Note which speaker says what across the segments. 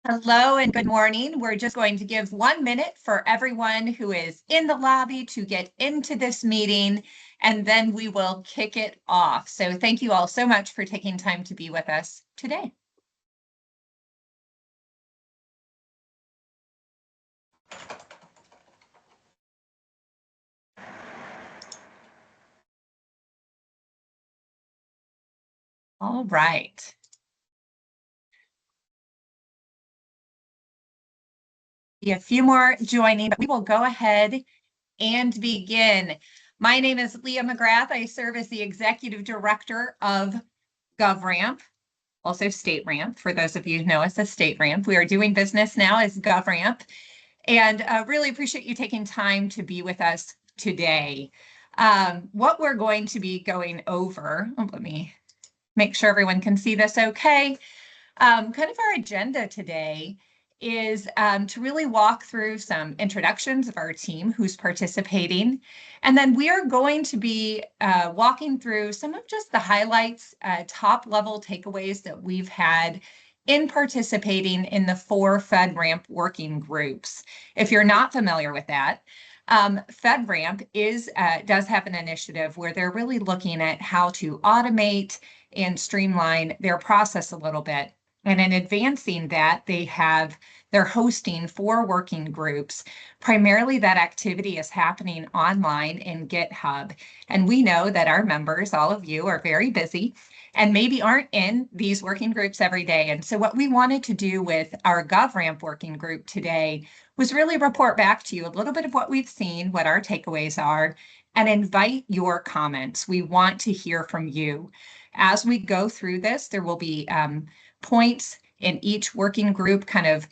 Speaker 1: Hello and good morning. We're just going to give 1 minute for everyone who is in the lobby to get into this meeting, and then we will kick it off. So thank you all so much for taking time to be with us today. All right. A few more joining, but we will go ahead and begin. My name is Leah McGrath. I serve as the Executive Director of GovRAMP, also StateRAMP, for those of you who know us as StateRAMP. We are doing business now as GovRAMP, and really appreciate you taking time to be with us today. What we're going to be going over, let me make sure everyone can see this okay. Kind of our agenda today is to really walk through some introductions of our team who's participating. And then we are going to be walking through some of just the highlights, top level takeaways that we've had in participating in the 4 FedRAMP working groups. If you're not familiar with that, FedRAMP does have an initiative where they're really looking at how to automate and streamline their process a little bit. And in advancing that, they're hosting 4 working groups. Primarily that activity is happening online in GitHub. And we know that our members, all of you, are very busy and maybe aren't in these working groups every day. And so what we wanted to do with our GovRAMP working group today was really report back to you a little bit of what we've seen, what our takeaways are, and invite your comments. We want to hear from you. As we go through this, there will be points in each working group, kind of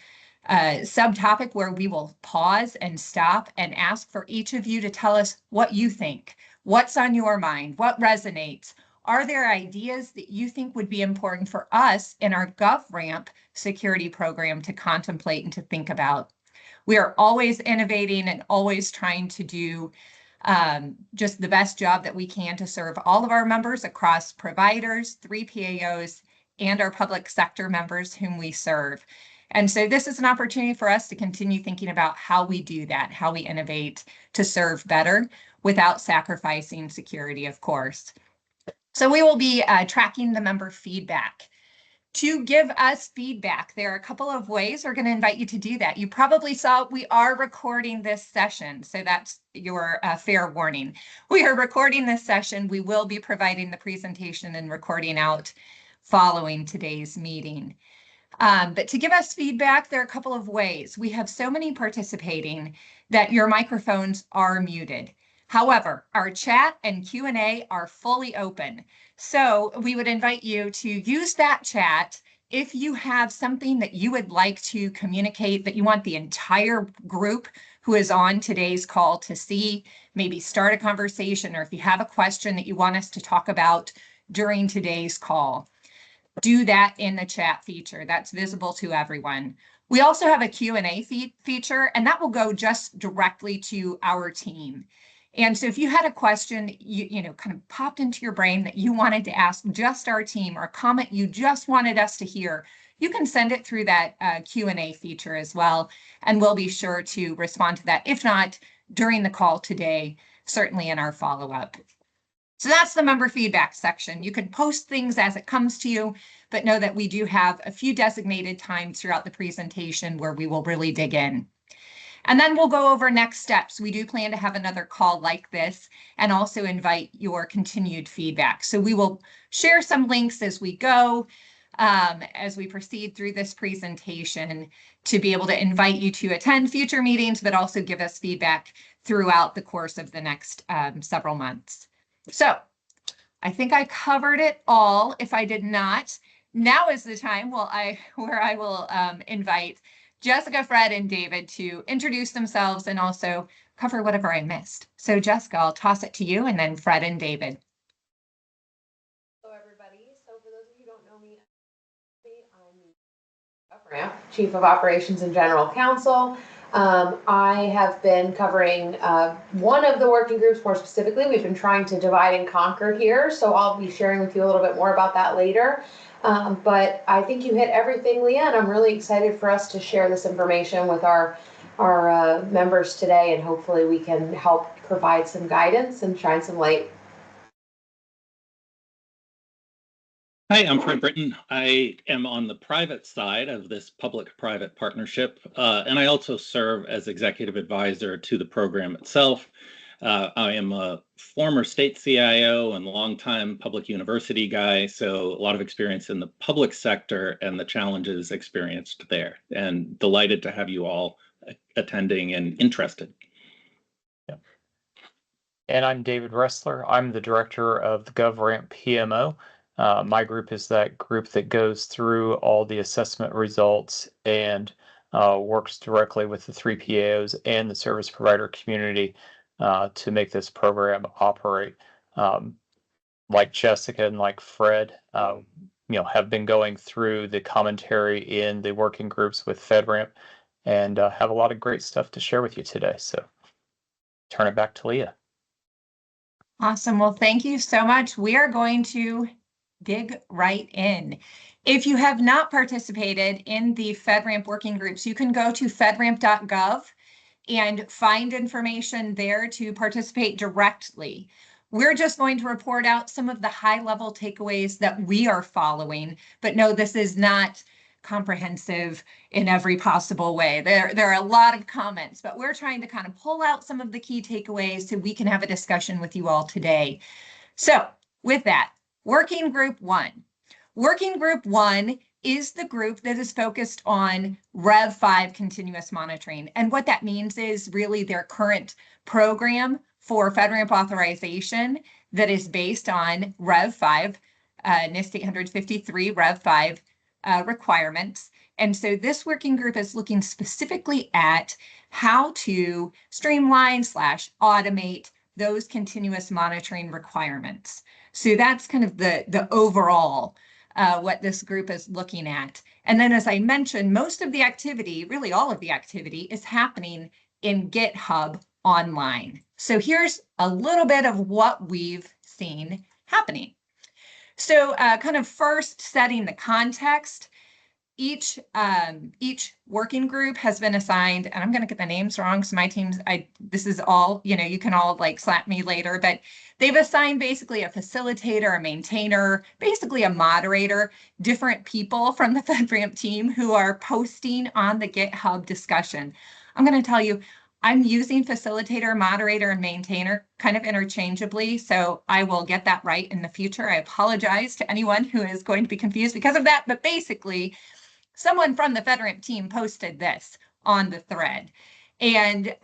Speaker 1: subtopic, where we will pause and stop and ask for each of you to tell us what you think, what's on your mind, what resonates. Are there ideas that you think would be important for us in our GovRAMP security program to contemplate and to think about? We are always innovating and always trying to do just the best job that we can to serve all of our members across providers, 3 PAOs, and our public sector members whom we serve. And so this is an opportunity for us to continue thinking about how we do that, how we innovate to serve better without sacrificing security, of course. So we will be tracking the member feedback. To give us feedback, there are a couple of ways we're going to invite you to do that. You probably saw we are recording this session, so that's your fair warning. We are recording this session. We will be providing the presentation and recording out following today's meeting. But to give us feedback, there are a couple of ways. We have so many participating that your microphones are muted. However, our chat and Q&A are fully open. So we would invite you to use that chat if you have something that you would like to communicate that you want the entire group who is on today's call to see, maybe start a conversation, or if you have a question that you want us to talk about during today's call. Do that in the chat feature. That's visible to everyone. We also have a Q&A feature, and that will go just directly to our team. And so if you had a question, you know, kind of popped into your brain that you wanted to ask just our team, or a comment you just wanted us to hear, you can send it through that Q&A feature as well, and we'll be sure to respond to that. If not, during the call today, certainly in our follow-up. So that's the member feedback section. You can post things as it comes to you, but know that we do have a few designated times throughout the presentation where we will really dig in. And then we'll go over next steps. We do plan to have another call like this and also invite your continued feedback. So we will share some links as we go, as we proceed through this presentation, to be able to invite you to attend future meetings, but also give us feedback throughout the course of the next several months. So I think I covered it all. If I did not, now is the time where I will invite Jessica, Fred, and David to introduce themselves and also cover whatever I missed. So Jessica, I'll toss it to you, and then Fred and David.
Speaker 2: Hello, everybody. So for those of you who don't know me, I'm GovRAMP, Chief of Operations and General Counsel. I have been covering one of the working groups more specifically. We've been trying to divide and conquer here, so I'll be sharing with you a little bit more about that later. But I think you hit everything, Leah, and I'm really excited for us to share this information with our members today, and hopefully we can help provide some guidance and shine some light.
Speaker 3: Hi, I'm Fred Britton. I am on the private side of this public-private partnership, and I also serve as executive advisor to the program itself. I am a former state CIO and longtime public university guy, so a lot of experience in the public sector and the challenges experienced there, and delighted to have you all attending and interested.
Speaker 4: And I'm David Ressler. I'm the director of the GovRAMP PMO. My group is that group that goes through all the assessment results and works directly with the 3 PAOs and the service provider community to make this program operate. Like Jessica and like Fred, have been going through the commentary in the working groups with FedRAMP and have a lot of great stuff to share with you today. So turn it back to Leah.
Speaker 1: Awesome. Well, thank you so much. We are going to dig right in. If you have not participated in the FedRAMP working groups, you can go to fedramp.gov and find information there to participate directly. We're just going to report out some of the high-level takeaways that we are following, but no, this is not comprehensive in every possible way. There are a lot of comments, but we're trying to kind of pull out some of the key takeaways so we can have a discussion with you all today. So with that, Working Group 1. Working Group 1 is the group that is focused on Rev 5 continuous monitoring. And what that means is really their current program for FedRAMP authorization that is based on Rev 5, NIST 853 Rev 5 requirements. And so this working group is looking specifically at how to streamline / automate those continuous monitoring requirements. So that's kind of the overall what this group is looking at. And then, as I mentioned, most of the activity, really all of the activity, is happening in GitHub online. So here's a little bit of what we've seen happening. So kind of first setting the context, each working group has been assigned, and I'm going to get the names wrong, so my teams, this is all, you can all like slap me later, but they've assigned basically a facilitator, a maintainer, basically a moderator, different people from the FedRAMP team who are posting on the GitHub discussion. I'm going to tell you, I'm using facilitator, moderator, and maintainer kind of interchangeably, so I will get that right in the future. I apologize to anyone who is going to be confused because of that, but basically, someone from the FedRAMP team posted this on the thread, and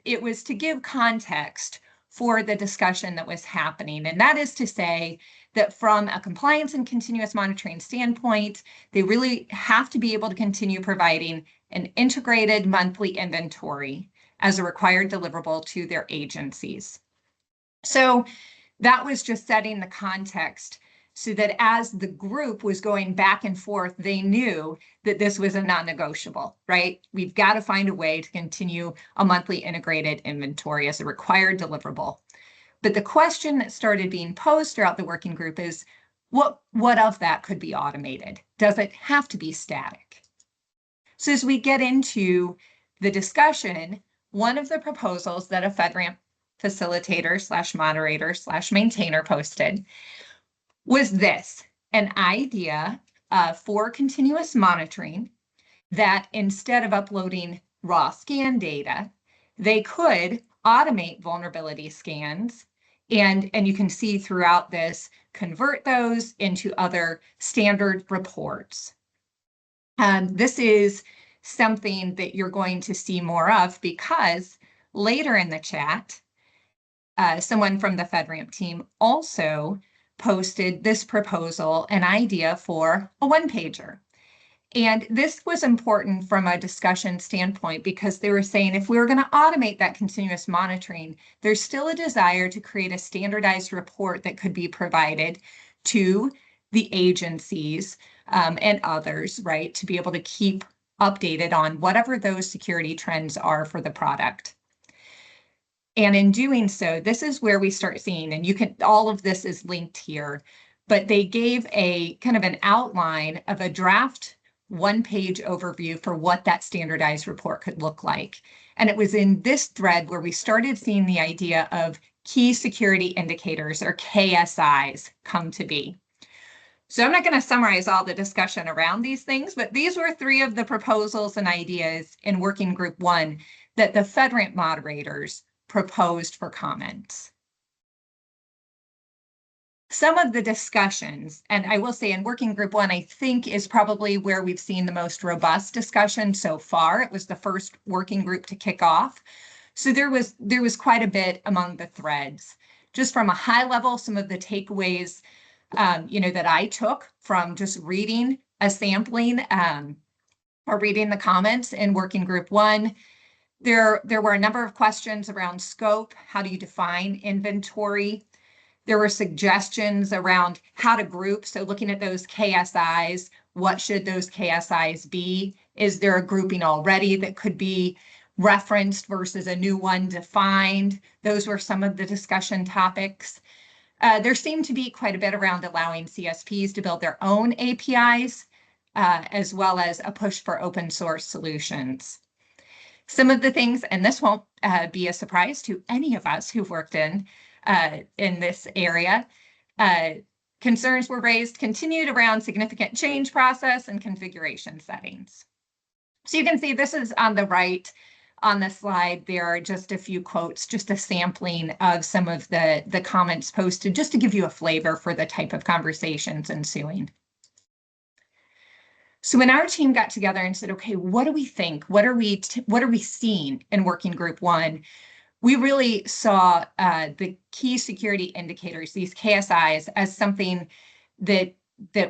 Speaker 1: it was to give context for the discussion that was happening. And that is to say that from a compliance and continuous monitoring standpoint, they really have to be able to continue providing an integrated monthly inventory as a required deliverable to their agencies. So that was just setting the context so that as the group was going back and forth, they knew that this was a non-negotiable, right? We've got to find a way to continue a monthly integrated inventory as a required deliverable. But the question that started being posed throughout the working group is, what of that could be automated? Does it have to be static? So as we get into the discussion, one of the proposals that a FedRAMP facilitator / moderator / maintainer posted was this, an idea for continuous monitoring that instead of uploading raw scan data, they could automate vulnerability scans. And you can see throughout this, convert those into other standard reports. This is something that you're going to see more of because later in the chat, someone from the FedRAMP team also posted this proposal, an idea for a one-pager. And this was important from a discussion standpoint because they were saying if we were going to automate that continuous monitoring, there's still a desire to create a standardized report that could be provided to the agencies and others, right, to be able to keep updated on whatever those security trends are for the product. And in doing so, this is where we start seeing, and all of this is linked here, but they gave a kind of an outline of a draft one-page overview for what that standardized report could look like. And it was in this thread where we started seeing the idea of key security indicators, or KSIs, come to be. So I'm not going to summarize all the discussion around these things, but these were 3 of the proposals and ideas in Working Group 1 that the FedRAMP moderators proposed for comments. Some of the discussions, and I will say in Working Group 1, I think is probably where we've seen the most robust discussion so far. It was the first working group to kick off. So there was quite a bit among the threads. Just from a high level, some of the takeaways that I took from just reading a sampling or reading the comments in Working Group 1. There were a number of questions around scope. How do you define inventory? There were suggestions around how to group. So looking at those KSIs, what should those KSIs be? Is there a grouping already that could be referenced versus a new one defined? Those were some of the discussion topics. There seemed to be quite a bit around allowing CSPs to build their own APIs, as well as a push for open source solutions. Some of the things, and this won't be a surprise to any of us who've worked in this area, concerns were raised, continued around significant change process and configuration settings. So you can see this is on the right. On the slide, there are just a few quotes, just a sampling of some of the comments posted, just to give you a flavor for the type of conversations ensuing. So when our team got together and said, okay, what do we think? What are we seeing in Working Group 1? We really saw the key security indicators, these KSIs, as something that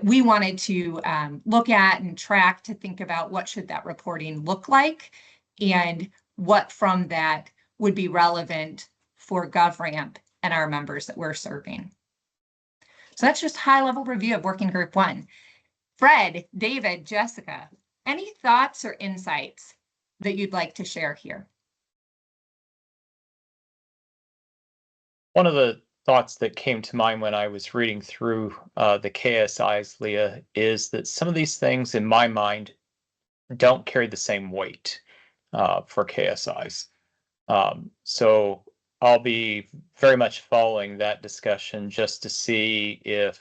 Speaker 1: we wanted to look at and track, to think about what should that reporting look like, and what from that would be relevant for GovRAMP and our members that we're serving. So that's just high-level review of Working Group 1. Fred, David, Jessica, any thoughts or insights that you'd like to share here?
Speaker 4: One of the thoughts that came to mind when I was reading through the KSIs, Leah, is that some of these things in my mind don't carry the same weight for KSIs. So I'll be very much following that discussion just to see if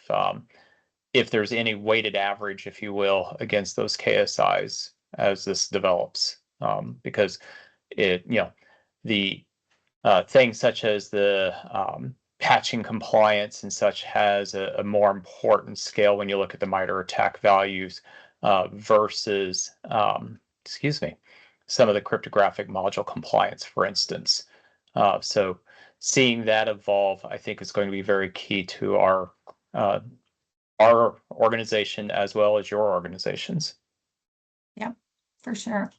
Speaker 4: there's any weighted average, if you will, against those KSIs as this develops, because the things such as the patching compliance and such has a more important scale when you look at the MITRE attack values versus some of the cryptographic module compliance, for instance. So seeing that evolve, I think, is going to be very key to our organization as well as your organizations.
Speaker 1: Yeah, for sure.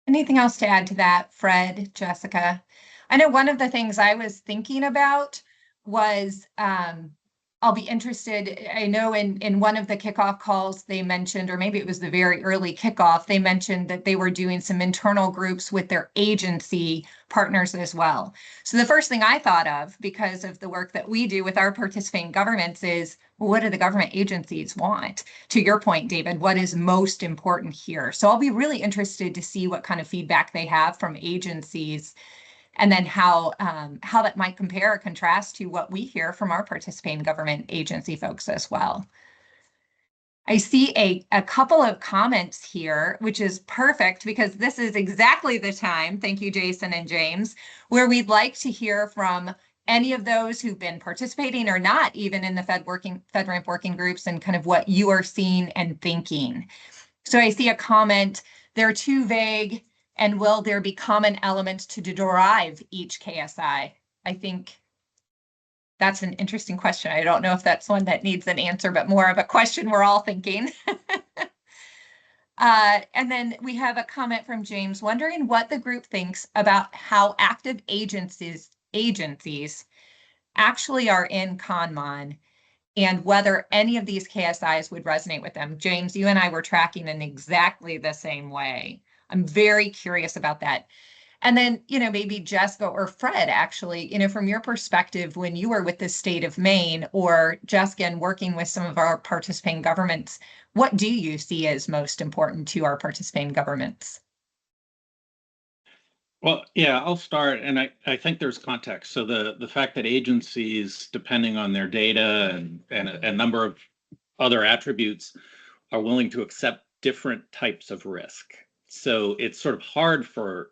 Speaker 1: Anything else to add to that, Fred, Jessica? I know one of the things I was thinking about was I'll be interested. I know in one of the kickoff calls they mentioned, or maybe it was the very early kickoff, they mentioned that they were doing some internal groups with their agency partners as well. So the first thing I thought of, because of the work that we do with our participating governments, is, well, what do the government agencies want? To your point, David, what is most important here? So I'll be really interested to see what kind of feedback they have from agencies, and then how that might compare or contrast to what we hear from our participating government agency folks as well. I see a couple of comments here, which is perfect, because this is exactly the time, thank you, Jason and James, where we'd like to hear from any of those who've been participating or not, even in the FedRAMP working groups, and kind of what you are seeing and thinking. So I see a comment, they're too vague, and will there be common elements to derive each KSI? I think that's an interesting question. I don't know if that's one that needs an answer, but more of a question we're all thinking. And then we have a comment from James, wondering what the group thinks about how active agencies actually are in ConMon, and whether any of these KSIs would resonate with them. James, you and I were tracking in exactly the same way. I'm very curious about that. And then, maybe Jessica or Fred, actually, from your perspective, when you were with the state of Maine, or Jessica, and working with some of our participating governments, what do you see as most important to our participating governments?
Speaker 3: Well, yeah, I'll start, and I think there's context. So the fact that agencies, depending on their data and a number of other attributes, are willing to accept different types of risk. So it's sort of hard for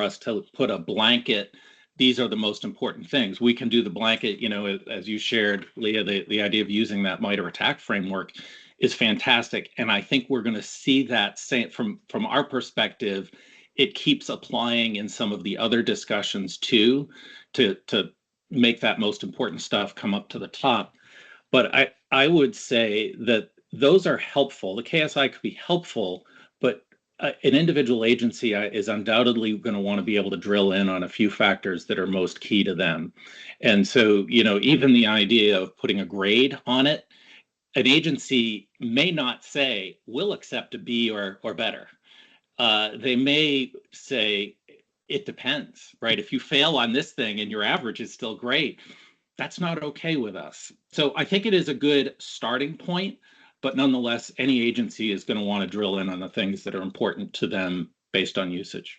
Speaker 3: us to put a blanket, these are the most important things. We can do the blanket, as you shared, Leah, the idea of using that MITRE ATT&CK framework is fantastic. And I think we're going to see that from our perspective, it keeps applying in some of the other discussions too, to make that most important stuff come up to the top. But I would say that those are helpful. The KSI could be helpful, but an individual agency is undoubtedly going to want to be able to drill in on a few factors that are most key to them. And so, even the idea of putting a grade on it, an agency may not say, we'll accept a B or better. They may say, it depends, right? If you fail on this thing and your average is still great, that's not okay with us. So I think it is a good starting point, but nonetheless, any agency is going to want to drill in on the things that are important to them based on usage.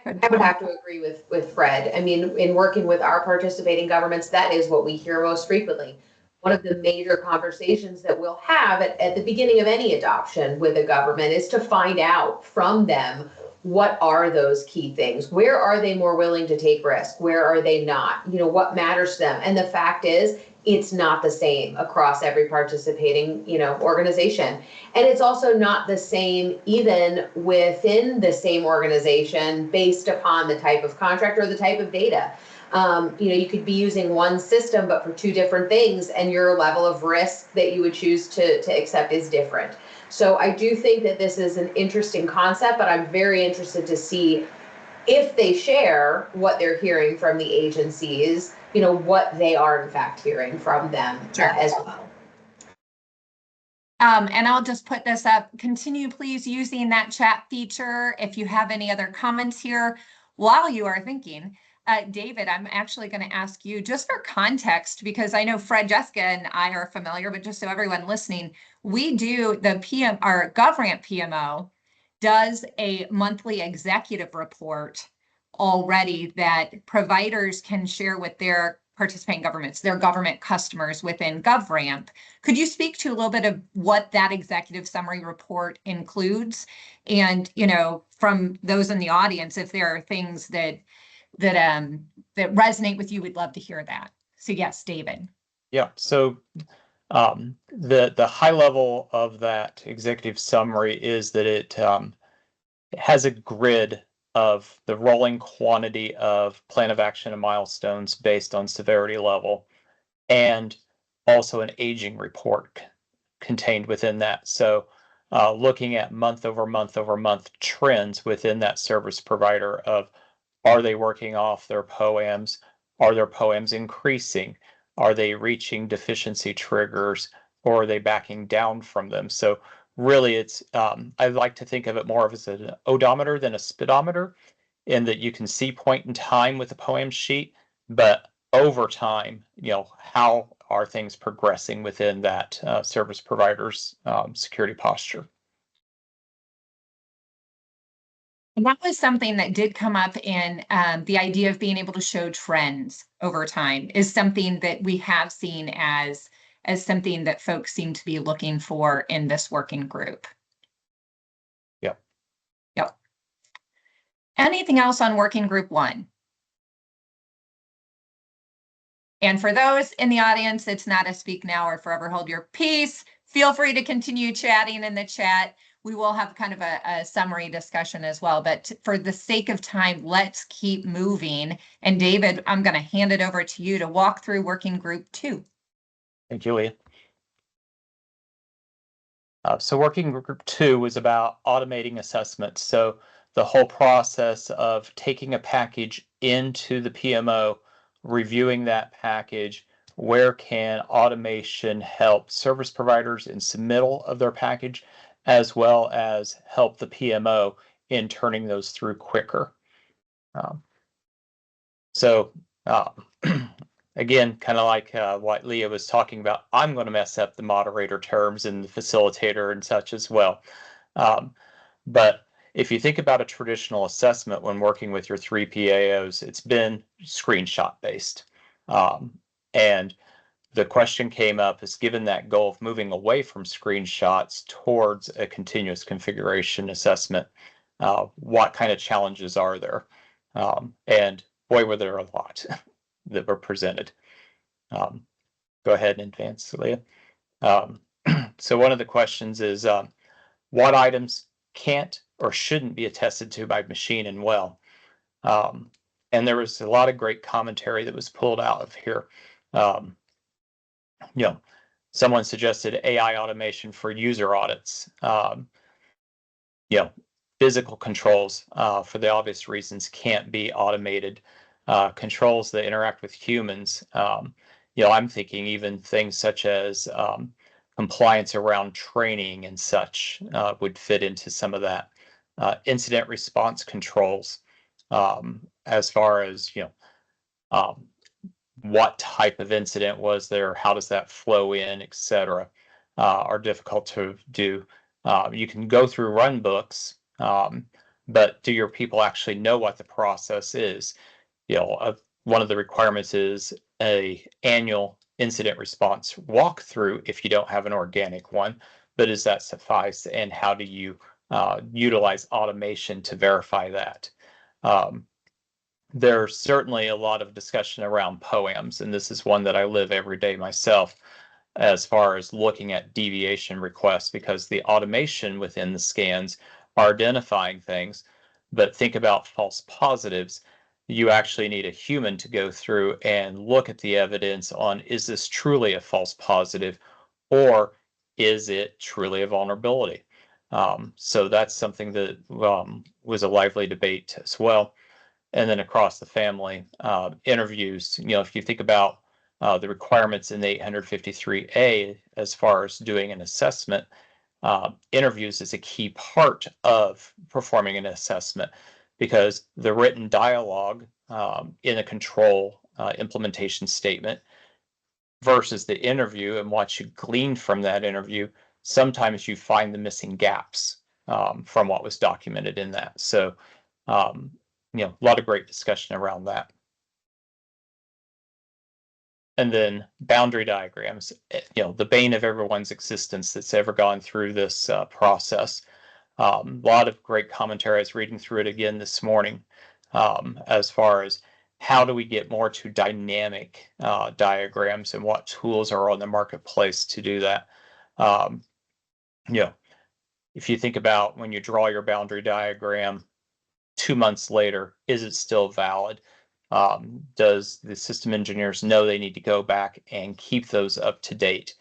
Speaker 2: I would have to agree with Fred. I mean, in working with our participating governments, that is what we hear most frequently. One of the major conversations that we'll have at the beginning of any adoption with a government is to find out from them, what are those key things? Where are they more willing to take risk? Where are they not? What matters to them? And the fact is, it's not the same across every participating, organization. And it's also not the same even within the same organization based upon the type of contract or the type of data. You could be using one system, but for two different things, and your level of risk that you would choose to accept is different. So I do think that this is an interesting concept, but I'm very interested to see if they share what they're hearing from the agencies, what they are in fact hearing from them as well.
Speaker 1: And I'll just put this up. Continue, please, using that chat feature if you have any other comments here while you are thinking. David, I'm actually going to ask you, just for context, because I know Fred, Jessica, and I are familiar, but just so everyone listening, we do our GovRAMP PMO does a monthly executive report already that providers can share with their participating governments, their government customers within GovRAMP. Could you speak to a little bit of what that executive summary report includes? And, from those in the audience, if there are things that resonate with you, we'd love to hear that. So yes, David.
Speaker 4: Yeah. So the high level of that executive summary is that it has a grid of the rolling quantity of plan of action and milestones based on severity level, and also an aging report contained within that. So looking at month over month trends within that service provider of, are they working off their POAMs? Are their POAMs increasing? Are they reaching deficiency triggers, or are they backing down from them? So really, it's I like to think of it more of as an odometer than a speedometer, in that you can see point in time with the POAM sheet, but over time, how are things progressing within that service provider's security posture?
Speaker 1: And that was something that did come up in the idea of being able to show trends over time is something that we have seen as something that folks seem to be looking for in this working group.
Speaker 4: Yep.
Speaker 1: Yep. Anything else on working group 1? And for those in the audience, it's not a speak now or forever hold your peace. Feel free to continue chatting in the chat. We will have kind of a summary discussion as well, but for the sake of time, let's keep moving. And David, I'm going to hand it over to you to walk through working group 2.
Speaker 4: Thank you, Leah. So working group 2 was about automating assessments. So the whole process of taking a package into the PMO, reviewing that package, where can automation help service providers in submittal of their package, as well as help the PMO in turning those through quicker. So again, kind of like what Leah was talking about, I'm going to mess up the moderator terms and the facilitator and such as well. But if you think about a traditional assessment when working with your 3 PAOs, it's been screenshot based. And the question came up is, given that goal of moving away from screenshots towards a continuous configuration assessment, what kind of challenges are there? And boy, were there a lot that were presented. Go ahead and advance, Leah. So one of the questions is, what items can't or shouldn't be attested to by machine and well? And there was a lot of great commentary that was pulled out of here. Someone suggested AI automation for user audits. Physical controls, for the obvious reasons, can't be automated. Controls that interact with humans. I'm thinking even things such as compliance around training and such would fit into some of that. Incident response controls, as far as what type of incident was there, how does that flow in, etc., are difficult to do. You can go through run books, but do your people actually know what the process is? One of the requirements is a annual incident response walkthrough if you don't have an organic one, but does that suffice? And how do you utilize automation to verify that? There's certainly a lot of discussion around POAMs, and this is one that I live every day myself, as far as looking at deviation requests, because the automation within the scans are identifying things, but think about false positives. You actually need a human to go through and look at the evidence on, is this truly a false positive, or is it truly a vulnerability? So that's something that was a lively debate as well. And then across the family, interviews, if you think about the requirements in the 853A as far as doing an assessment, interviews is a key part of performing an assessment, because the written dialogue in a control implementation statement versus the interview and what you glean from that interview, sometimes you find the missing gaps from what was documented in that. So a lot of great discussion around that. And then boundary diagrams, the bane of everyone's existence that's ever gone through this process. A lot of great commentary. I was reading through it again this morning, as far as how do we get more to dynamic diagrams and what tools are on the marketplace to do that. If you think about when you draw your boundary diagram, 2 months later, is it still valid? Does the system engineers know they need to go back and keep those up to date?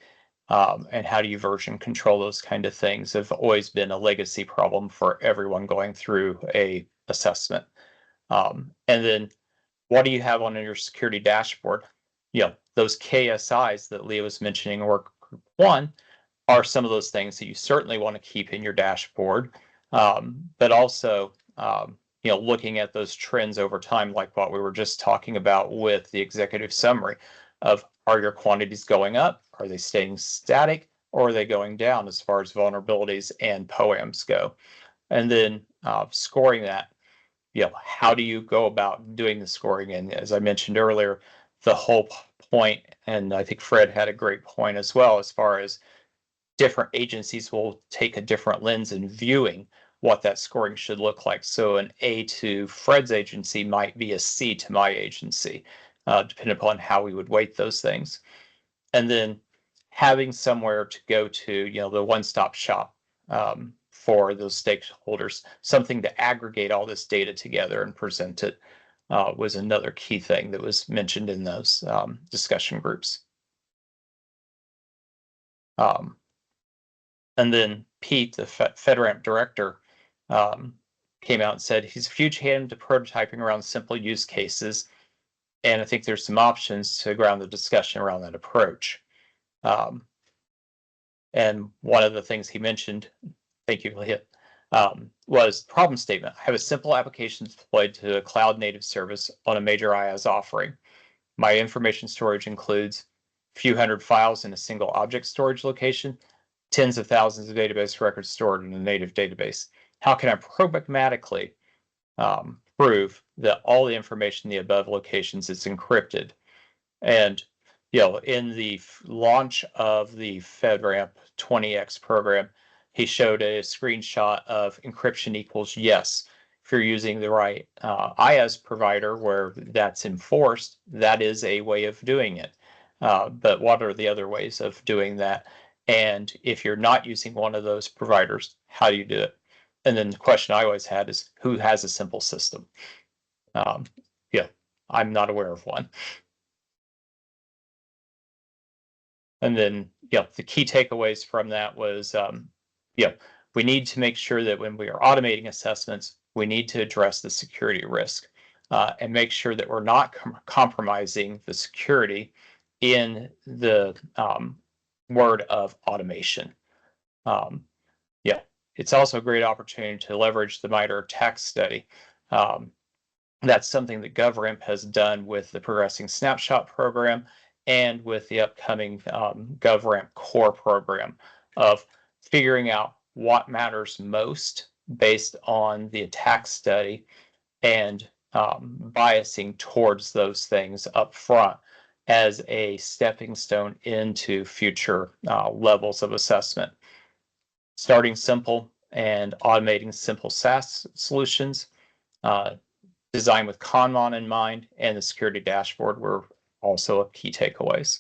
Speaker 4: And how do you version control those kind of things? Have always been a legacy problem for everyone going through a assessment. And then what do you have on your security dashboard? Those KSIs that Leah was mentioning in work group 1 are some of those things that you certainly want to keep in your dashboard, but also looking at those trends over time, like what we were just talking about with the executive summary of, are your quantities going up? Are they staying static? Or are they going down as far as vulnerabilities and POAMs go? And then scoring that, how do you go about doing the scoring? And as I mentioned earlier, the whole point, and I think Fred had a great point as well, as far as different agencies will take a different lens in viewing what that scoring should look like. So an A to Fred's agency might be a C to my agency, depending upon how we would weight those things. And then having somewhere to go to, the one-stop shop for those stakeholders, something to aggregate all this data together and present it, was another key thing that was mentioned in those discussion groups. And then Pete, the FedRAMP director, came out and said he's a huge hand to prototyping around simple use cases. And I think there's some options to ground the discussion around that approach. And one of the things he mentioned, thank you, Leah, was problem statement. I have a simple application deployed to a cloud native service on a major IaaS offering. My information storage includes a few hundred files in a single object storage location, tens of thousands of database records stored in a native database. How can I programmatically prove that all the information in the above locations is encrypted? And in the launch of the FedRAMP 20X program, he showed a screenshot of encryption equals yes. If you're using the right IaaS provider where that's enforced, that is a way of doing it. But what are the other ways of doing that? And if you're not using one of those providers, how do you do it? And then the question I always had is, who has a simple system? I'm not aware of one. And then, the key takeaways from that was, we need to make sure that when we are automating assessments, we need to address the security risk and make sure that we're not compromising the security in the word of automation. It's also a great opportunity to leverage the MITRE tax study. That's something that GovRAMP has done with the Progressing Snapshot program and with the upcoming GovRAMP Core program of figuring out what matters most based on the attack study and biasing towards those things up front as a stepping stone into future levels of assessment. Starting simple and automating simple SaaS solutions, designed with Kanban in mind, and the security dashboard were also key takeaways.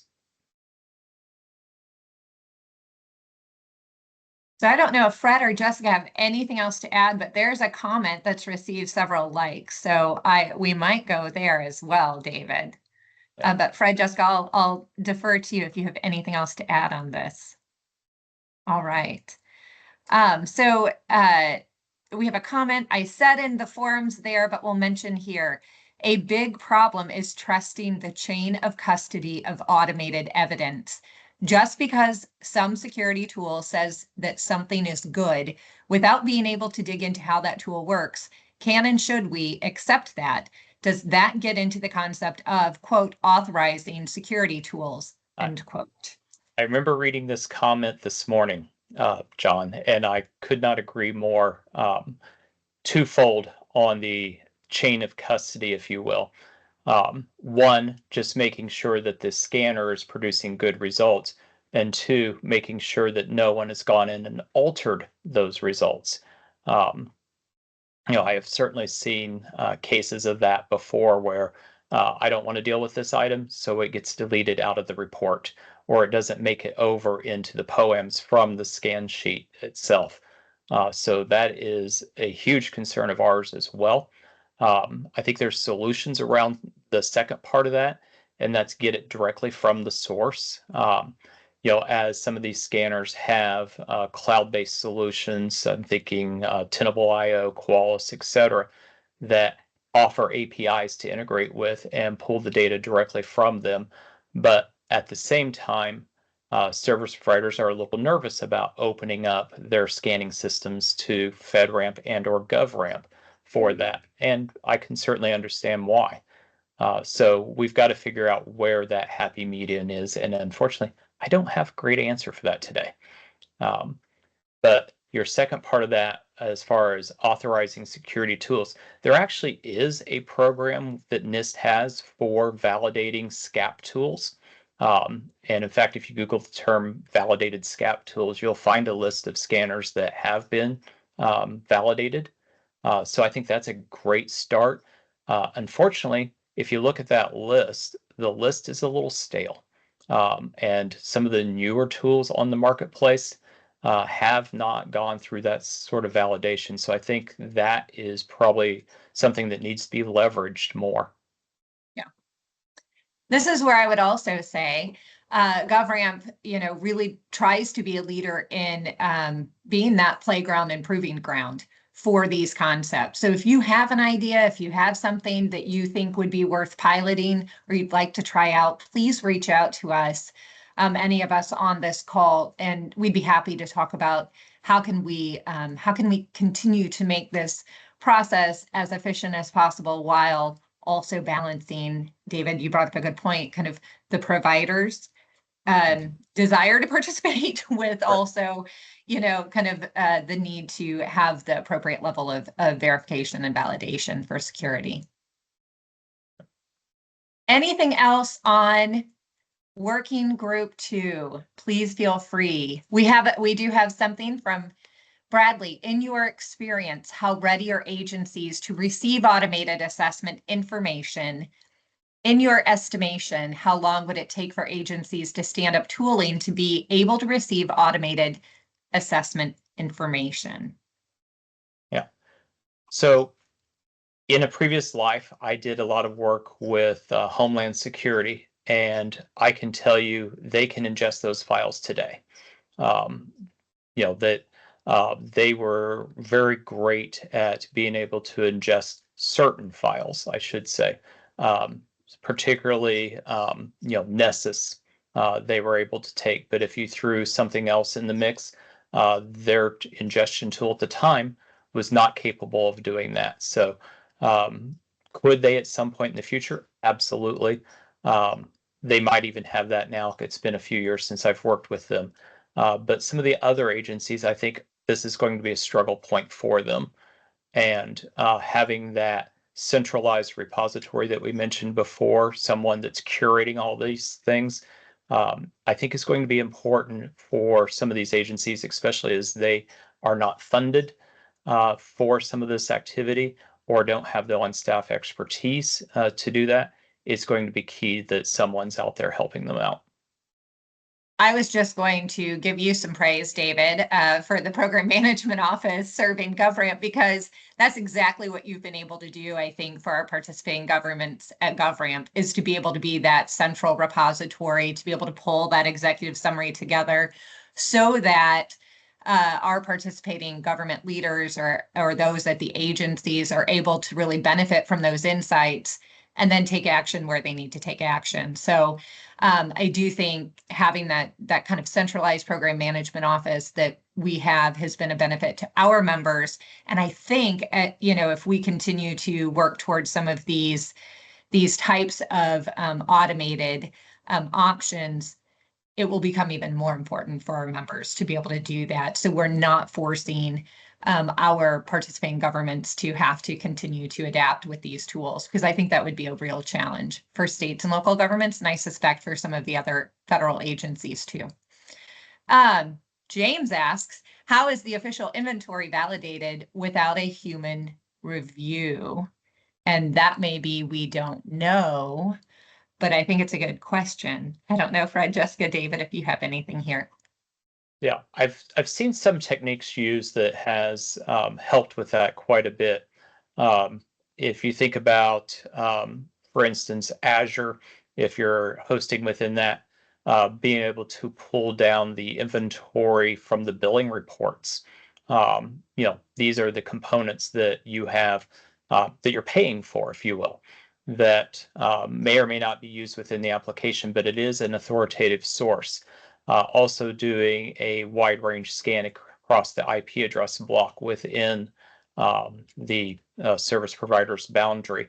Speaker 1: So I don't know if Fred or Jessica have anything else to add, but there's a comment that's received several likes. So we might go there as well, David.
Speaker 4: Yeah.
Speaker 1: But Fred, Jessica, I'll defer to you if you have anything else to add on this. All right. So we have a comment I said in the forums there, but we'll mention here. A big problem is trusting the chain of custody of automated evidence. Just because some security tool says that something is good without being able to dig into how that tool works, can and should we accept that? Does that get into the concept of, quote, authorizing security tools, end quote?
Speaker 4: I remember reading this comment this morning, John, and I could not agree more. Twofold on the chain of custody, if you will. One, just making sure that the scanner is producing good results, and two, making sure that no one has gone in and altered those results. I have certainly seen cases of that before where I don't want to deal with this item, so it gets deleted out of the report, or it doesn't make it over into the POAMs from the scan sheet itself. So that is a huge concern of ours as well. I think there's solutions around the second part of that, and that's get it directly from the source. As some of these scanners have cloud-based solutions, I'm thinking Tenable.io, Qualys, etc., that offer APIs to integrate with and pull the data directly from them. But at the same time, service providers are a little nervous about opening up their scanning systems to FedRAMP and or GovRAMP for that. And I can certainly understand why. So we've got to figure out where that happy median is. And unfortunately, I don't have a great answer for that today. But your second part of that, as far as authorizing security tools, there actually is a program that NIST has for validating SCAP tools. And in fact, if you Google the term validated SCAP tools, you'll find a list of scanners that have been validated. So I think that's a great start. Unfortunately, if you look at that list, the list is a little stale. And some of the newer tools on the marketplace have not gone through that sort of validation. So I think that is probably something that needs to be leveraged more.
Speaker 1: Yeah. This is where I would also say GovRAMP, really tries to be a leader in being that playground and proving ground for these concepts. So if you have an idea, if you have something that you think would be worth piloting or you'd like to try out, please reach out to us. any of us on this call, and we'd be happy to talk about how can we continue to make this process as efficient as possible while also balancing, David, you brought up a good point, kind of the providers' desire to participate with also, kind of the need to have the appropriate level of verification and validation for security. Anything else on Working Group 2? Please feel free. We do have something from Bradley. In your experience, how ready are agencies to receive automated assessment information? In your estimation, how long would it take for agencies to stand up tooling to be able to receive automated assessment information?
Speaker 4: Yeah. So in a previous life, I did a lot of work with Homeland Security, and I can tell you they can ingest those files today. That they were very great at being able to ingest certain files, I should say, particularly, Nessus, they were able to take. But if you threw something else in the mix, their ingestion tool at the time was not capable of doing that. So could they at some point in the future? Absolutely. They might even have that now. It's been a few years since I've worked with them. But some of the other agencies, I think this is going to be a struggle point for them. And having that centralized repository that we mentioned before, someone that's curating all these things, I think is going to be important for some of these agencies, especially as they are not funded for some of this activity or don't have the on-staff expertise to do that. It's going to be key that someone's out there helping them out.
Speaker 1: I was just going to give you some praise, David, for the Program Management Office serving GovRAMP, because that's exactly what you've been able to do, I think, for our participating governments at GovRAMP, is to be able to be that central repository, to be able to pull that executive summary together so that our participating government leaders or those at the agencies are able to really benefit from those insights and then take action where they need to take action. So I do think having that kind of centralized program management office that we have has been a benefit to our members. And I think, if we continue to work towards some of these types of automated options, it will become even more important for our members to be able to do that. So we're not forcing our participating governments to have to continue to adapt with these tools, because I think that would be a real challenge for states and local governments, and I suspect for some of the other federal agencies too. James asks, how is the official inventory validated without a human review? And that maybe we don't know, but I think it's a good question. I don't know, Fred, Jessica, David, if you have anything here.
Speaker 4: Yeah, I've seen some techniques used that has helped with that quite a bit. If you think about, for instance, Azure, if you're hosting within that, being able to pull down the inventory from the billing reports. These are the components that you have that you're paying for, if you will, that may or may not be used within the application, but it is an authoritative source. Also doing a wide range scan across the IP address block within the service provider's boundary,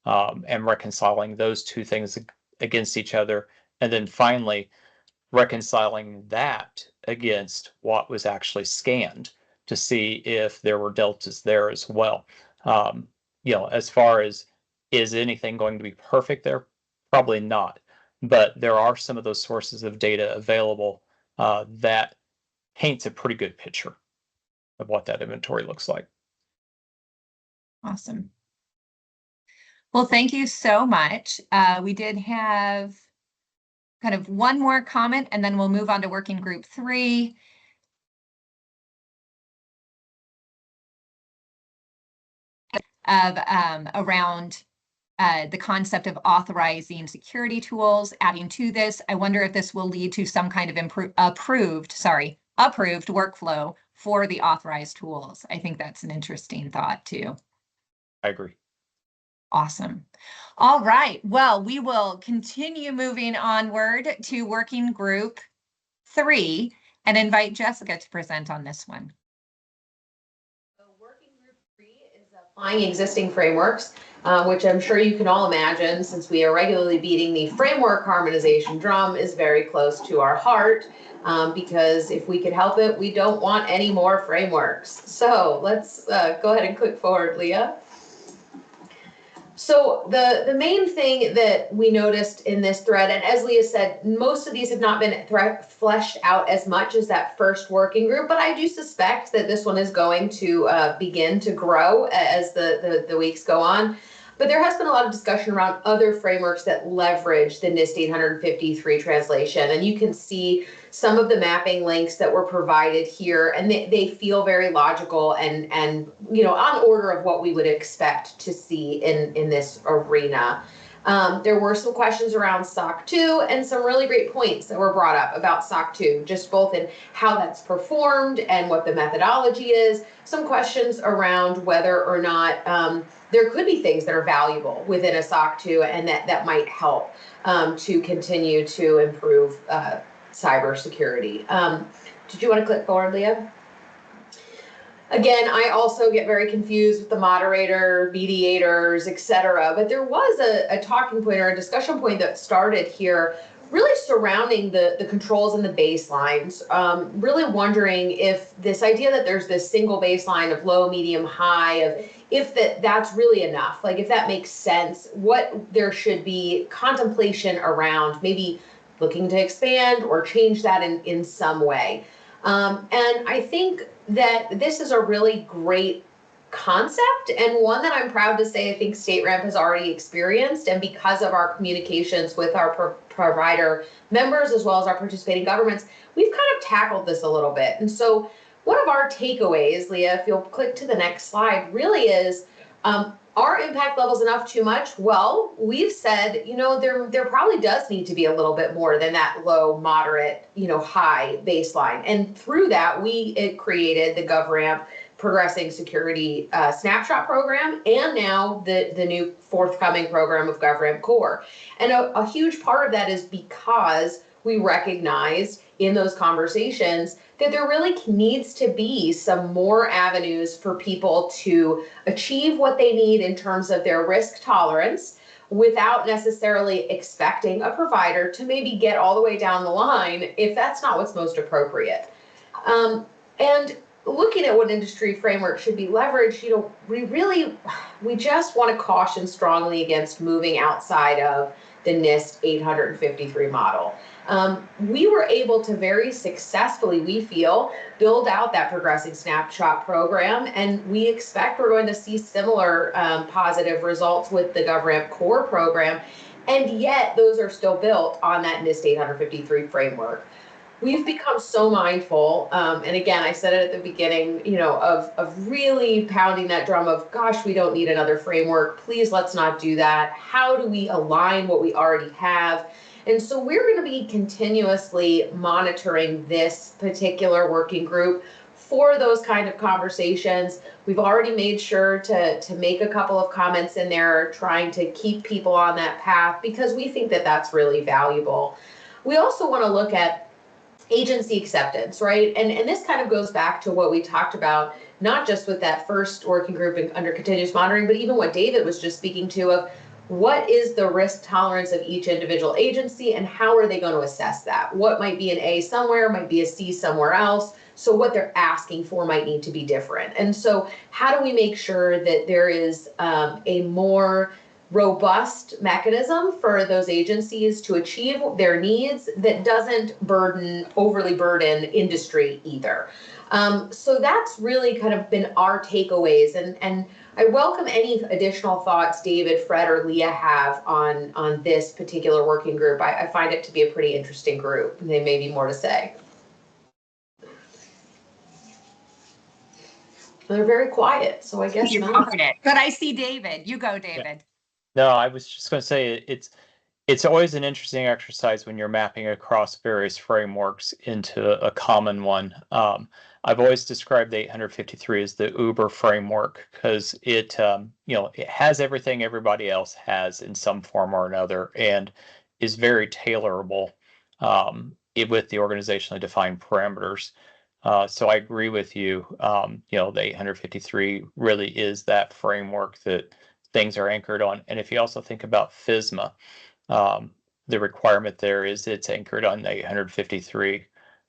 Speaker 4: and reconciling those two things against each other. And then finally, reconciling that against what was actually scanned to see if there were deltas there as well. As far as, is anything going to be perfect there? Probably not. But there are some of those sources of data available that paints a pretty good picture of what that inventory looks like.
Speaker 1: Awesome. Well, thank you so much. We did have kind of one more comment, and then we'll move on to Working Group 3. Around the concept of authorizing security tools, adding to this. I wonder if this will lead to some kind of approved workflow for the authorized tools. I think that's an interesting thought too.
Speaker 4: I agree.
Speaker 1: Awesome. All right. Well, we will continue moving onward to working group 3 and invite Jessica to present on this one.
Speaker 2: So working group 3 is applying existing frameworks, which I'm sure you can all imagine, since we are regularly beating the framework harmonization drum, is very close to our heart. Because if we could help it, we don't want any more frameworks. So let's go ahead and click forward, Leah. So the main thing that we noticed in this thread, and as Leah said, most of these have not been fleshed out as much as that first working group, but I do suspect that this one is going to begin to grow as the weeks go on. But there has been a lot of discussion around other frameworks that leverage the NIST 853 translation, and you can see some of the mapping links that were provided here, and they feel very logical and on order of what we would expect to see in this arena. There were some questions around SOC 2 and some really great points that were brought up about SOC 2, just both in how that's performed and what the methodology is. Some questions around whether or not there could be things that are valuable within a SOC 2 and that might help to continue to improve cybersecurity. Did you want to click forward, Leah? Again, I also get very confused with the moderator, mediators, etc. But there was a talking point or a discussion point that started here really surrounding the controls and the baselines, really wondering if this idea that there's this single baseline of low, medium, high, of if that's really enough, like if that makes sense, what there should be contemplation around maybe looking to expand or change that in some way. And I think that this is a really great concept and one that I'm proud to say I think StateRAMP has already experienced, and because of our communications with our provider members as well as our participating governments, we've kind of tackled this a little bit. And so one of our takeaways, Leah, if you'll click to the next slide, really is are impact levels enough, too much? Well, we've said, there probably does need to be a little bit more than that low, moderate, high baseline. And through that, it created the GovRAMP Progressing Security Snapshot Program, and now the new forthcoming program of GovRAMP Core. And a huge part of that is because we recognized in those conversations that there really needs to be some more avenues for people to achieve what they need in terms of their risk tolerance without necessarily expecting a provider to maybe get all the way down the line if that's not what's most appropriate. And looking at what industry framework should be leveraged, we just want to caution strongly against moving outside of the NIST 853 model. We were able to very successfully, we feel, build out that Progressing Snapshot program, and we expect we're going to see similar positive results with the GovRAMP Core program, and yet those are still built on that NIST 853 framework. We've become so mindful, and again, I said it at the beginning, of really pounding that drum of, gosh, we don't need another framework. Please, let's not do that. How do we align what we already have? And so we're going to be continuously monitoring this particular working group for those kind of conversations. We've already made sure to make a couple of comments in there, trying to keep people on that path because we think that that's really valuable. We also want to look at agency acceptance, right? And this kind of goes back to what we talked about, not just with that first working group under continuous monitoring, but even what David was just speaking to of what is the risk tolerance of each individual agency and how are they going to assess that? What might be an A somewhere, might be a C somewhere else. So what they're asking for might need to be different. And so how do we make sure that there is a more robust mechanism for those agencies to achieve their needs that doesn't overly burden industry either. So that's really kind of been our takeaways, and I welcome any additional thoughts David, Fred, or Leah have on this particular working group. I find it to be a pretty interesting group, and there may be more to say. They're very quiet, so I guess
Speaker 1: you covered it. But I see David. You go, David.
Speaker 4: No, I was just going to say It's always an interesting exercise when you're mapping across various frameworks into a common one. I've always described the 853 as the Uber framework because it, it has everything everybody else has in some form or another, and is very tailorable with the organizationally defined parameters. So I agree with you. The 853 really is that framework that things are anchored on. And if you also think about FSMA, the requirement there is it's anchored on 853.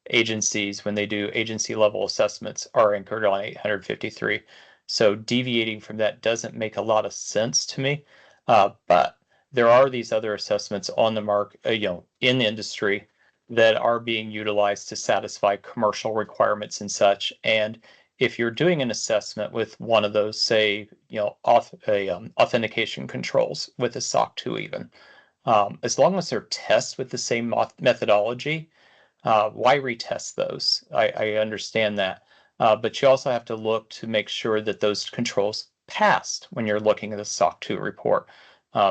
Speaker 4: Agencies, when they do agency level assessments, are anchored on 853. So deviating from that doesn't make a lot of sense to me. But there are these other assessments on the market, in the industry that are being utilized to satisfy commercial requirements and such. And if you're doing an assessment with one of those, say, authentication controls with a SOC 2 even, as long as they're tests with the same methodology, why retest those? I understand that. But you also have to look to make sure that those controls passed when you're looking at a SOC 2 report.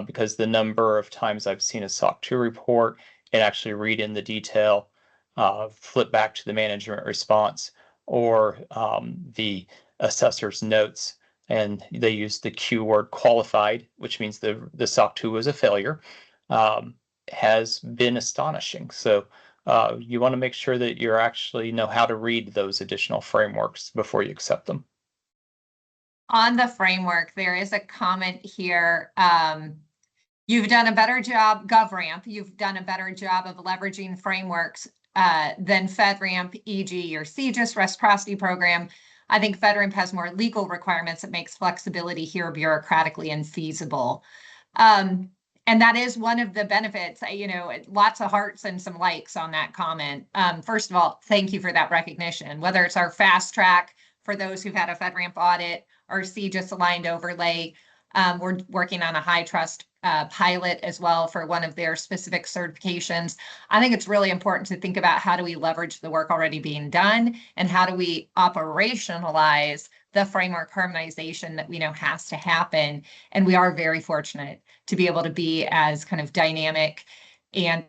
Speaker 4: Because the number of times I've seen a SOC 2 report and actually read in the detail, flip back to the management response or the assessor's notes, and they use the keyword qualified, which means the SOC 2 was a failure, has been astonishing. So you want to make sure that you actually know how to read those additional frameworks before you accept them.
Speaker 1: On the framework, there is a comment here. You've done a better job, GovRAMP, you've done a better job of leveraging frameworks than FedRAMP, e.g. your CGIS reciprocity program. I think FedRAMP has more legal requirements that makes flexibility here bureaucratically infeasible. And that is one of the benefits, lots of hearts and some likes on that comment. First of all, thank you for that recognition, whether it's our fast track for those who've had a FedRAMP audit or CGIS aligned overlay. We're working on a high trust pilot as well for one of their specific certifications. I think it's really important to think about how do we leverage the work already being done and how do we operationalize the framework harmonization that we know has to happen. And we are very fortunate to be able to be as kind of dynamic and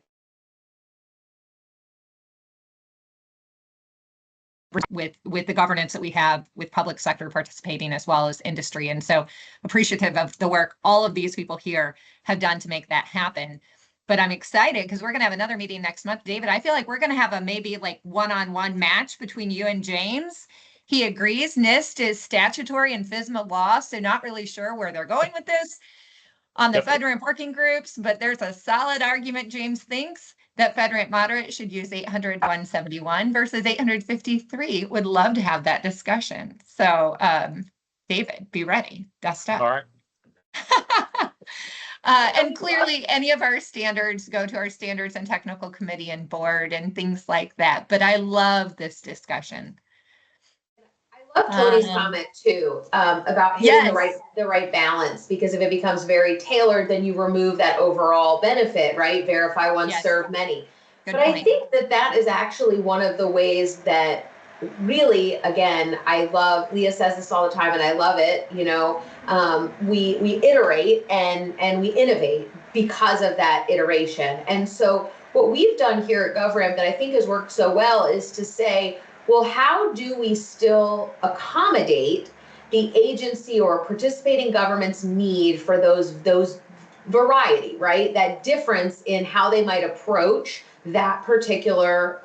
Speaker 1: with the governance that we have with public sector participating as well as industry. And so appreciative of the work all of these people here have done to make that happen. But I'm excited because we're going to have another meeting next month. David, I feel like we're going to have a maybe like one-on-one match between you and James. He agrees NIST is statutory and FSMA law, so not really sure where they're going with this on the FedRAMP working groups, but there's a solid argument, James thinks, that FedRAMP moderate should use 800-171 versus 853. Would love to have that discussion. So, David, be ready. Dust up.
Speaker 4: All right.
Speaker 1: And clearly, any of our standards go to our standards and technical committee and board and things like that. But I love this discussion.
Speaker 2: I love Tony's comment too, about hitting the right balance, because if it becomes very tailored, then you remove that overall benefit, right? Verify once, serve many.
Speaker 1: Good
Speaker 2: but
Speaker 1: point.
Speaker 2: I think that is actually one of the ways that really, again, I love, Leah says this all the time and I love it, we iterate and we innovate because of that iteration. And so what we've done here at GovRAMP that I think has worked so well is to say, well, how do we still accommodate the agency or participating government's need for those variety, right? That difference in how they might approach that particular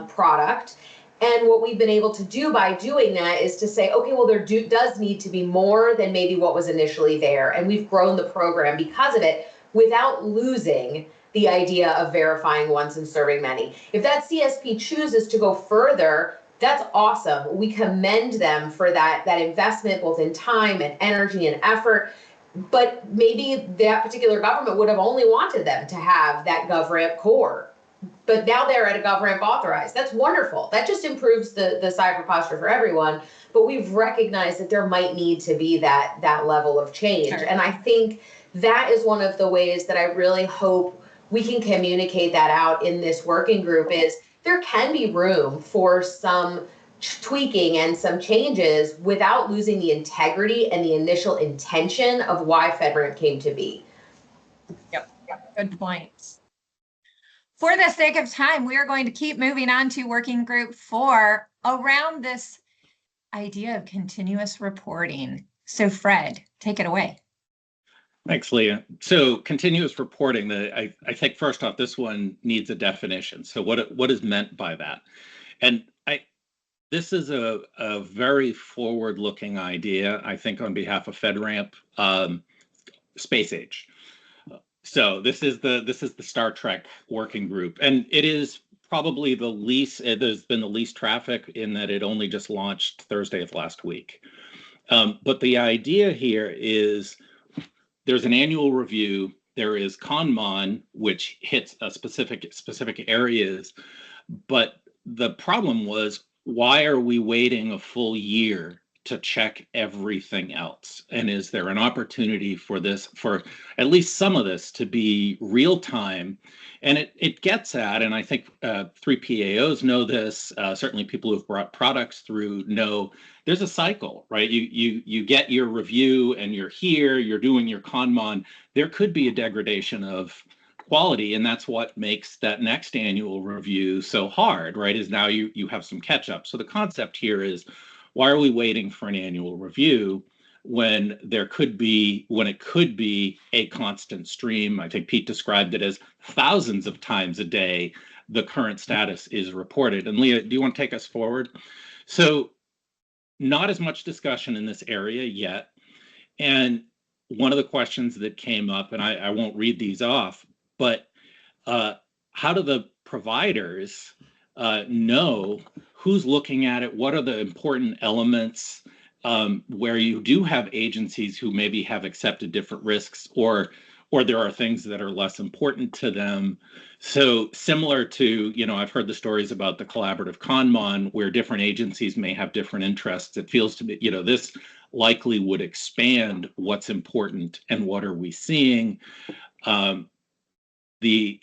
Speaker 2: product. And what we've been able to do by doing that is to say, okay, well, there does need to be more than maybe what was initially there. And we've grown the program because of it without losing the idea of verifying once and serving many. If that CSP chooses to go further, that's awesome. We commend them for that investment, both in time and energy and effort. But maybe that particular government would have only wanted them to have that GovRAMP core. But now they're at a GovRAMP authorized. That's wonderful. That just improves the cyber posture for everyone. But we've recognized that there might need to be that level of change. Sure. And I think that is one of the ways that I really hope we can communicate that out in this working group is there can be room for some tweaking and some changes without losing the integrity and the initial intention of why FedRAMP came to be.
Speaker 1: Yep. Good points. For the sake of time, we are going to keep moving on to working group 4 around this idea of continuous reporting. So Fred, take it away.
Speaker 3: Thanks, Leah. So continuous reporting, I think first off, this one needs a definition. So what is meant by that? And this is a very forward-looking idea, I think, on behalf of FedRAMP, space age. So this is the Star Trek working group, and it is probably the least. There's been the least traffic in that it only just launched Thursday of last week. But the idea here is there's an annual review. There is Conmon, which hits a specific areas, but the problem was, why are we waiting a full year to check everything else? And is there an opportunity for this, for at least some of this to be real time? And it gets at, and I think 3PAOs know this, certainly people who've brought products through know, there's a cycle, right? You get your review and you're here, you're doing your Conmon. There could be a degradation of quality, and that's what makes that next annual review so hard, right? Is now you have some catch up. So the concept here is, why are we waiting for an annual review when it could be a constant stream? I think Pete described it as thousands of times a day the current status is reported. And Leah, do you want to take us forward? So not as much discussion in this area yet. And one of the questions that came up, and I won't read these off, but how do the providers know who's looking at it? What are the important elements where you do have agencies who maybe have accepted different risks, or there are things that are less important to them? So similar to, I've heard the stories about the collaborative Conmon, where different agencies may have different interests. It feels to me, this likely would expand what's important and what are we seeing. The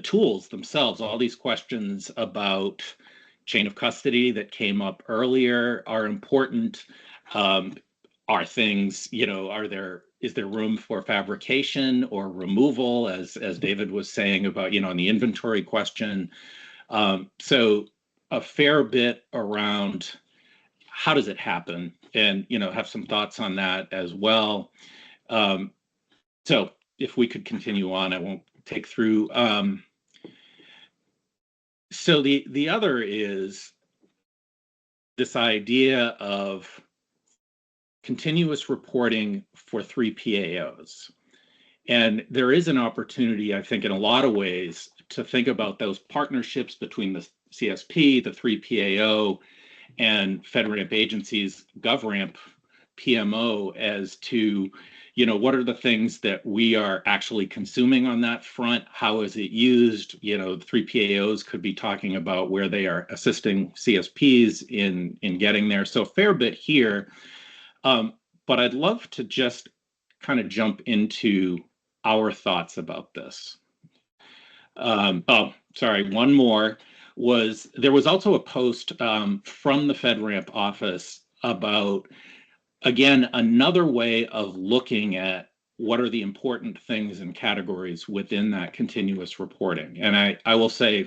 Speaker 3: tools themselves, all these questions about chain of custody that came up earlier are important. Are things, is there room for fabrication or removal, as David was saying about, on the inventory question. So a fair bit around how does it happen, and, have some thoughts on that as well. So if we could continue on, I won't take through. So the other is this idea of continuous reporting for 3PAOs. And there is an opportunity, I think, in a lot of ways to think about those partnerships between the CSP, the 3PAO, and FedRAMP agencies, GovRAMP, PMO, as to, what are the things that we are actually consuming on that front? How is it used? 3PAOs could be talking about where they are assisting CSPs in getting there. So a fair bit here, but I'd love to just kind of jump into our thoughts about this. One more was, there was also a post from the FedRAMP office about, again, another way of looking at what are the important things and categories within that continuous reporting. And I will say,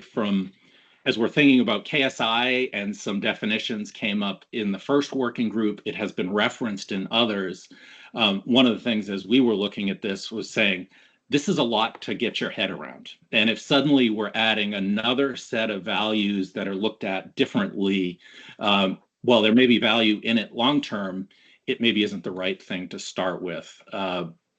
Speaker 3: as we're thinking about KSI, and some definitions came up in the first working group, it has been referenced in others. One of the things as we were looking at this was saying, this is a lot to get your head around. And if suddenly we're adding another set of values that are looked at differently, while there may be value in it long-term, it maybe isn't the right thing to start with.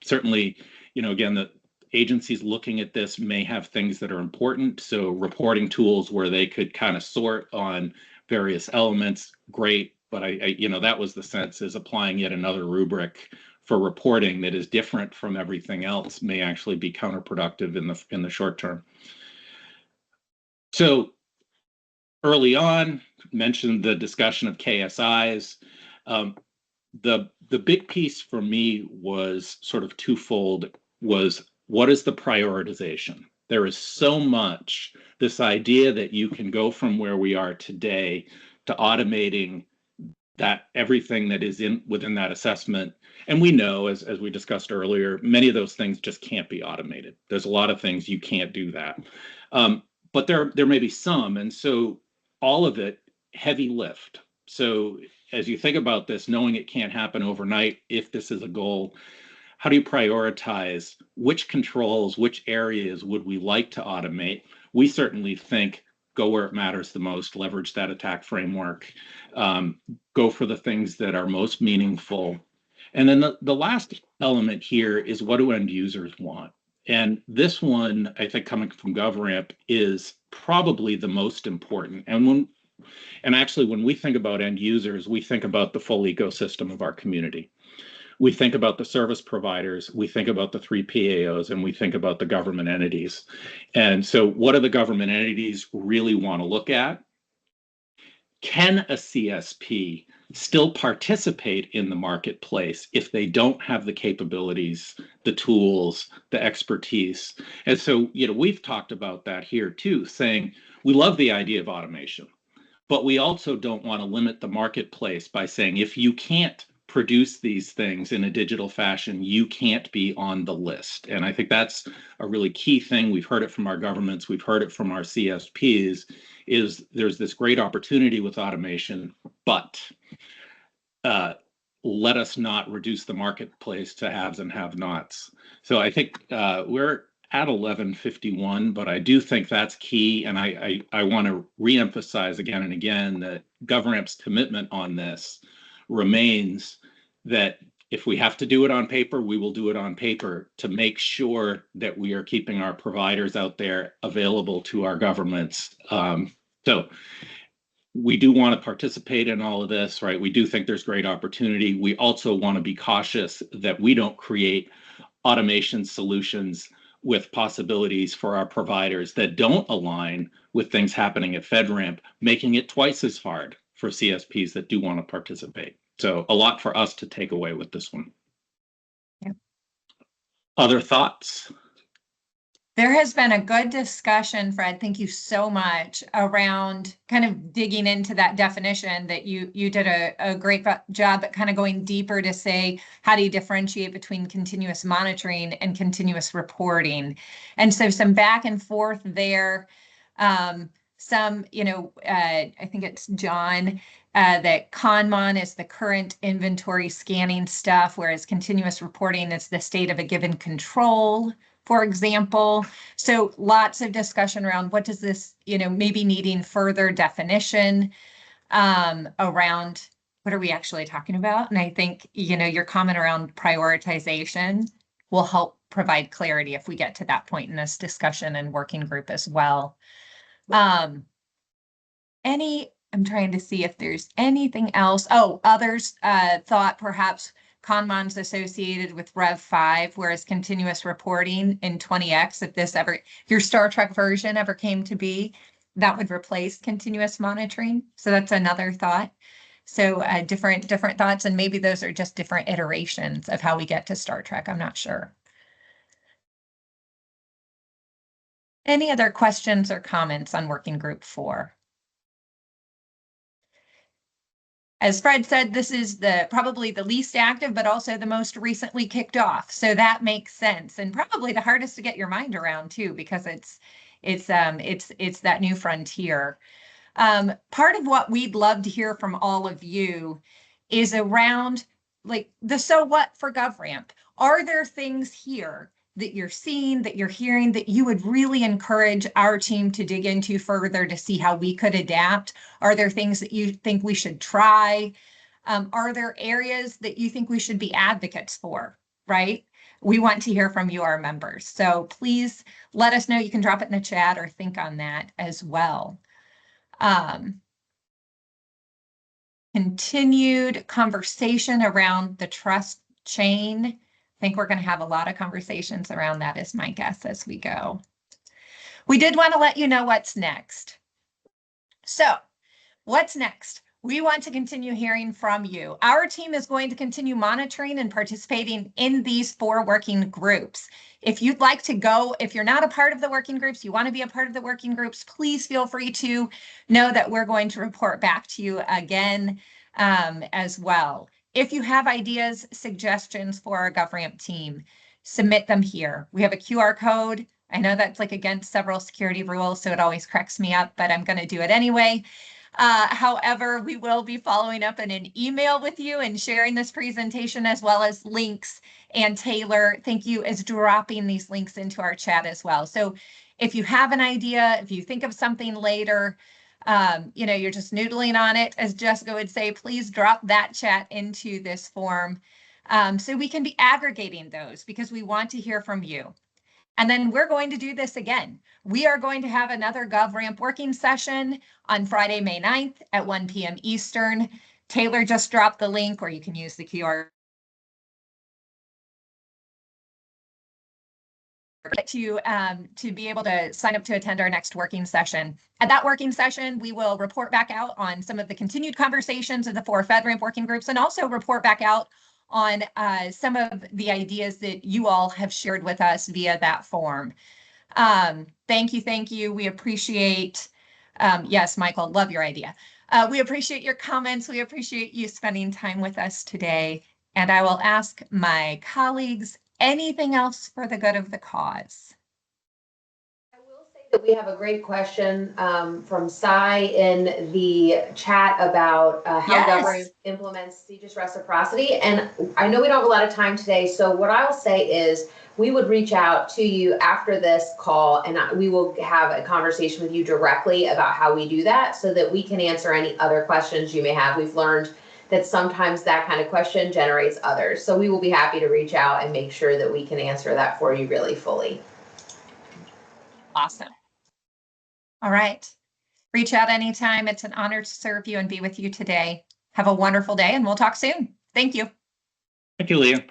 Speaker 3: Certainly, again, the agencies looking at this may have things that are important. So reporting tools where they could kind of sort on various elements, great. But that was the sense, is applying yet another rubric for reporting that is different from everything else may actually be counterproductive in the short term. So early on, mentioned the discussion of KSIs. The big piece for me was sort of twofold, was what is the prioritization? There is so much, this idea that you can go from where we are today to automating that everything that is within that assessment, and we know, as we discussed earlier, many of those things just can't be automated. There's a lot of things you can't do that. But there may be some, and so all of it, heavy lift. So as you think about this, knowing it can't happen overnight, if this is a goal, how do you prioritize which controls, which areas would we like to automate? We certainly think go where it matters the most, leverage that attack framework, go for the things that are most meaningful. And then the last element here is, what do end users want? And this one, I think, coming from GovRAMP, is probably the most important. And actually, when we think about end users, we think about the full ecosystem of our community. We think about the service providers, we think about the 3 PAOs, and we think about the government entities. And so what do the government entities really want to look at? Can a CSP still participate in the marketplace if they don't have the capabilities, the tools, the expertise? And so, we've talked about that here too, saying we love the idea of automation, but we also don't want to limit the marketplace by saying, if you can't produce these things in a digital fashion, you can't be on the list. And I think that's a really key thing. We've heard it from our governments, we've heard it from our CSPs, is there's this great opportunity with automation, but let us not reduce the marketplace to haves and have-nots. So I think we're at 11:51, but I do think that's key. And I want to reemphasize again and again that GovRAMP's commitment on this remains that if we have to do it on paper, we will do it on paper to make sure that we are keeping our providers out there available to our governments. So we do want to participate in all of this, right? We do think there's great opportunity. We also want to be cautious that we don't create automation solutions with possibilities for our providers that don't align with things happening at FedRAMP, making it twice as hard for CSPs that do want to participate. So a lot for us to take away with this one.
Speaker 1: Yeah.
Speaker 3: Other thoughts?
Speaker 1: There has been a good discussion, Fred, thank you so much, around kind of digging into that definition that you did a great job at kind of going deeper to say, how do you differentiate between continuous monitoring and continuous reporting? And so some back and forth there. Some, I think it's John, that ConMon is the current inventory scanning stuff, whereas continuous reporting is the state of a given control, for example. So lots of discussion around what does this, maybe needing further definition around what are we actually talking about? And I think, your comment around prioritization will help provide clarity if we get to that point in this discussion and working group as well. I'm trying to see if there's anything else. Oh, others thought perhaps ConMon's associated with Rev 5, whereas continuous reporting in 20X, if your Star Trek version ever came to be, that would replace continuous monitoring. So that's another thought. So different thoughts, and maybe those are just different iterations of how we get to Star Trek. I'm not sure. Any other questions or comments on Working Group 4? As Fred said, this is probably the least active, but also the most recently kicked off. So that makes sense, and probably the hardest to get your mind around too, because it's that new frontier. Part of what we'd love to hear from all of you is around like the so what for GovRAMP. Are there things here that you're seeing, that you're hearing, that you would really encourage our team to dig into further to see how we could adapt? Are there things that you think we should try? Are there areas that you think we should be advocates for, right? We want to hear from you, our members. So please let us know. You can drop it in the chat or think on that as well. Continued conversation around the trust chain. I think we're going to have a lot of conversations around that, is my guess, as we go. We did want to let you know what's next. So what's next? We want to continue hearing from you. Our team is going to continue monitoring and participating in these 4 working groups. If you'd like to go, if you're not a part of the working groups, you want to be a part of the working groups, please feel free to know that we're going to report back to you again as well. If you have ideas, suggestions for our GovRAMP team, submit them here. We have a QR code. I know that's like against several security rules, so it always cracks me up, but I'm going to do it anyway. However, we will be following up in an email with you and sharing this presentation as well as links. And Taylor, thank you, is dropping these links into our chat as well. So if you have an idea, if you think of something later, you know, you're just noodling on it, as Jessica would say, please drop that chat into this form so we can be aggregating those because we want to hear from you. And then we're going to do this again. We are going to have another GovRAMP working session on Friday, May 9th at 1 p.m. Eastern. Taylor just dropped the link, or you can use the QR to be able to sign up to attend our next working session. At that working session, we will report back out on some of the continued conversations of the 4 FedRAMP working groups and also report back out on some of the ideas that you all have shared with us via that form. Thank you. Thank you. We appreciate, yes, Michael, love your idea. We appreciate your comments. We appreciate you spending time with us today. And I will ask my colleagues, anything else for the good of the cause?
Speaker 2: That we have a great question from Sai in the chat about how GovRAMP implements CJIS reciprocity. And I know we don't have a lot of time today, so what I will say is we would reach out to you after this call and we will have a conversation with you directly about how we do that so that we can answer any other questions you may have. We've learned that sometimes that kind of question generates others. So we will be happy to reach out and make sure that we can answer that for you really fully.
Speaker 1: Awesome. All right. Reach out anytime. It's an honor to serve you and be with you today. Have a wonderful day and we'll talk soon. Thank you.
Speaker 3: Thank you, Leah.